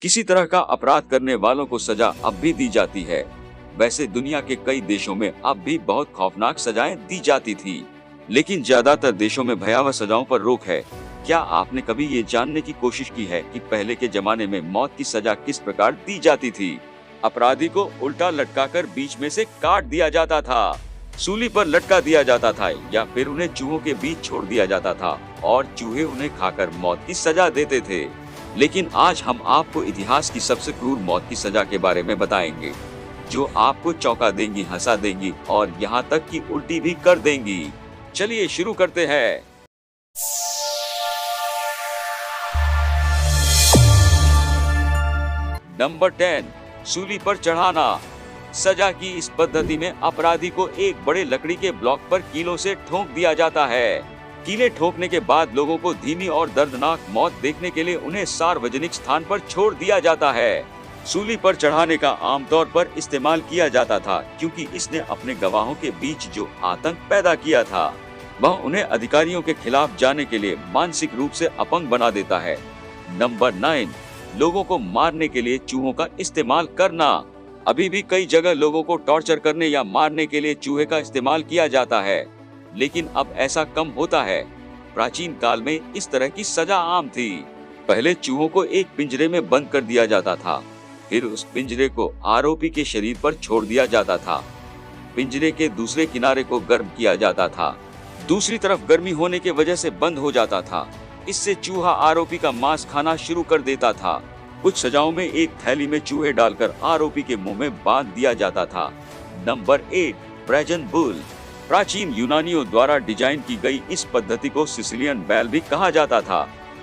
किसी तरह का अपराध करने वालों को सजा अब भी दी जाती है। वैसे दुनिया के कई देशों में अब भी बहुत खौफनाक सजाएं दी जाती थी, लेकिन ज्यादातर देशों में भयावह सजाओं पर रोक है। क्या आपने कभी ये जानने की कोशिश की है कि पहले के जमाने में मौत की सजा किस प्रकार दी जाती थी? अपराधी को उल्टा लटकाकर बीच में से काट दिया जाता था, सूली पर लटका दिया जाता था या फिर उन्हें चूहों के बीच छोड़ दिया जाता था और चूहे उन्हें खाकर मौत की सजा देते थे। लेकिन आज हम आपको इतिहास की सबसे क्रूर मौत की सजा के बारे में बताएंगे, जो आपको चौंका देंगी, हंसा देंगी और यहाँ तक कि उल्टी भी कर देंगी। चलिए शुरू करते हैं। नंबर 10, सूली पर चढ़ाना। सजा की इस पद्धति में अपराधी को एक बड़े लकड़ी के ब्लॉक पर कीलों से ठोक दिया जाता है। कीले ठोकने के बाद लोगों को धीमी और दर्दनाक मौत देखने के लिए उन्हें सार्वजनिक स्थान पर छोड़ दिया जाता है। सूली पर चढ़ाने का आमतौर पर इस्तेमाल किया जाता था क्योंकि इसने अपने गवाहों के बीच जो आतंक पैदा किया था, वह उन्हें अधिकारियों के खिलाफ जाने के लिए मानसिक रूप से अपंग बना देता है। नंबर 9, लोगों को मारने के लिए चूहों का इस्तेमाल करना। अभी भी कई जगह लोगों को टॉर्चर करने या मारने के लिए चूहे का इस्तेमाल किया जाता है, लेकिन अब ऐसा कम होता है। प्राचीन काल में इस तरह की सजा आम थी। पहले चूहों को एक पिंजरे में बंद कर दिया जाता था, फिर उस पिंजरे को आरोपी के शरीर पर छोड़ दिया जाता था। पिंजरे के दूसरे किनारे को गर्म किया जाता था, दूसरी तरफ गर्मी होने के वजह से बंद हो जाता था। इससे चूहा आरोपी का मांस खाना शुरू कर देता था। कुछ सजाओं में एक थैली में चूहे डालकर आरोपी के मुंह में बांध दिया जाता था। Number 8, brazen bull. प्राचीन यूनानियों द्वारा डिजाइन की गई इस पद्धति को सिसिलियन बैल भी कहा जाता था,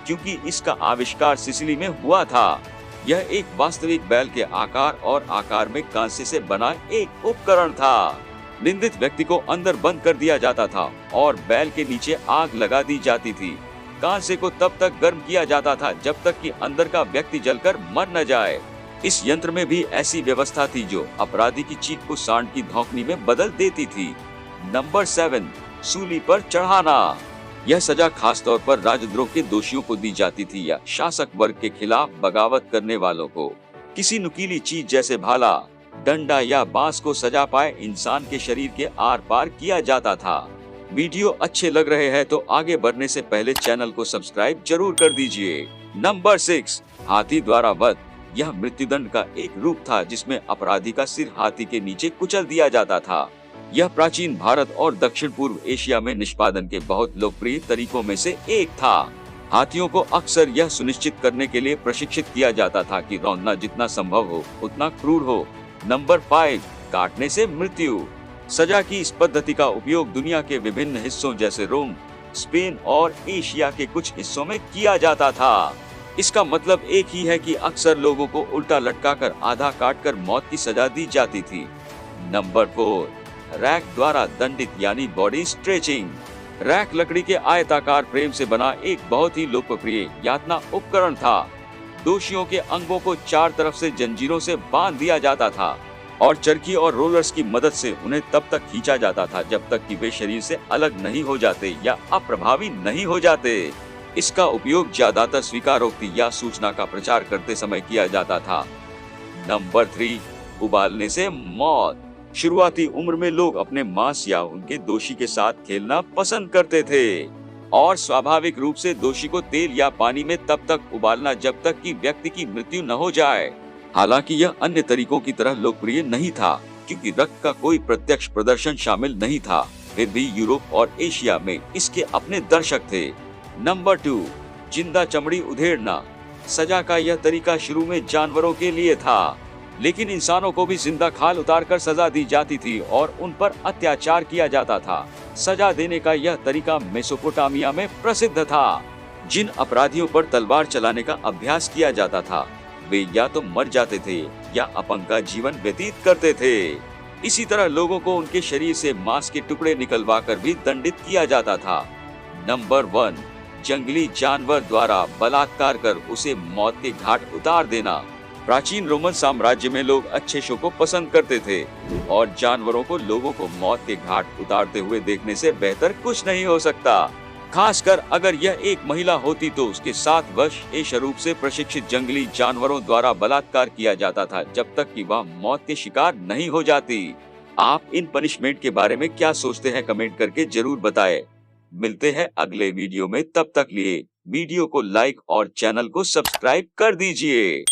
क्योंकि इसका आविष्कार सिसिली में हुआ था। यह एक वास्तविक बैल के आकार और आकार में कांसे से बना एक उपकरण था। निंदित व्यक्ति को अंदर बंद कर दिया जाता था और बैल के नीचे आग लगा दी जाती थी। कांसे को तब तक गर्म किया जाता था जब तक कि अंदर का व्यक्ति जलकर मर न जाए। इस यंत्र में भी ऐसी व्यवस्था थी जो अपराधी की चीख को सांड की धौंकनी में बदल देती थी। नंबर 7, सूली पर चढ़ाना। यह सजा खास तौर पर राजद्रोह के दोषियों को दी जाती थी या शासक वर्ग के खिलाफ बगावत करने वालों को। किसी नुकीली चीज जैसे भाला, डंडा या बांस को सजा पाए इंसान के शरीर के आर पार किया जाता था। वीडियो अच्छे लग रहे हैं तो आगे बढ़ने से पहले चैनल को सब्सक्राइब जरूर कर दीजिए। नंबर 6, हाथी द्वारा वध। यह मृत्युदंड का एक रूप था जिसमें अपराधी का सिर हाथी के नीचे कुचल दिया जाता था। यह प्राचीन भारत और दक्षिण पूर्व एशिया में निष्पादन के बहुत लोकप्रिय तरीकों में से एक था। हाथियों को अक्सर यह सुनिश्चित करने के लिए प्रशिक्षित किया जाता था कि रौंदना जितना संभव हो उतना क्रूर हो। नंबर 5, काटने से मृत्यु। सजा की इस पद्धति का उपयोग दुनिया के विभिन्न हिस्सों जैसे रोम, स्पेन और एशिया के कुछ हिस्सों में किया जाता था। इसका मतलब एक ही है कि अक्सर लोगों को उल्टा लटकाकर आधा काटकर मौत की सजा दी जाती थी। नंबर 4, रैक द्वारा दंडित यानी बॉडी स्ट्रेचिंग। रैक लकड़ी के आयताकार फ्रेम से बना एक बहुत ही लोकप्रिय यातना उपकरण था। दोषियों के अंगों को चार तरफ से जंजीरों से बांध दिया जाता था और चरखी और रोलर्स की मदद से उन्हें तब तक खींचा जाता था जब तक कि वे शरीर से अलग नहीं हो जाते या अप्रभावी नहीं हो जाते। इसका उपयोग ज्यादातर स्वीकारोक्ति या सूचना का प्रचार करते समय किया जाता था। नंबर 3, उबालने से मौत। शुरुआती उम्र में लोग अपने मांस या उनके दोषी के साथ खेलना पसंद करते थे और स्वाभाविक रूप से दोषी को तेल या पानी में तब तक उबालना जब तक कि व्यक्ति की मृत्यु न हो जाए। हालांकि यह अन्य तरीकों की तरह लोकप्रिय नहीं था क्योंकि रक्त का कोई प्रत्यक्ष प्रदर्शन शामिल नहीं था, फिर भी यूरोप और एशिया में इसके अपने दर्शक थे। नंबर 2, जिंदा चमड़ी उधेड़ना। सजा का यह तरीका शुरू में जानवरों के लिए था, लेकिन इंसानों को भी जिंदा खाल उतारकर सजा दी जाती थी और उन पर अत्याचार किया जाता था। सजा देने का यह तरीका मेसोपोटामिया में प्रसिद्ध था। जिन अपराधियों पर तलवार चलाने का अभ्यास किया जाता था वे या तो मर जाते थे या अपंग का जीवन व्यतीत करते थे। इसी तरह लोगों को उनके शरीर से मांस के टुकड़े निकलवाकर भी दंडित किया जाता था। नंबर 1, जंगली जानवर द्वारा बलात्कार कर उसे मौत के घाट उतार देना। प्राचीन रोमन साम्राज्य में लोग अच्छे शो को पसंद करते थे और जानवरों को लोगों को मौत के घाट उतारते हुए देखने से बेहतर कुछ नहीं हो सकता। खासकर अगर यह एक महिला होती तो उसके साथ वश रूप से प्रशिक्षित जंगली जानवरों द्वारा बलात्कार किया जाता था जब तक कि वह मौत के शिकार नहीं हो जाती। आप इन पनिशमेंट के बारे में क्या सोचते हैं, कमेंट करके जरूर बताएं। मिलते हैं अगले वीडियो में, तब तक लिए वीडियो को लाइक और चैनल को सब्सक्राइब कर दीजिए।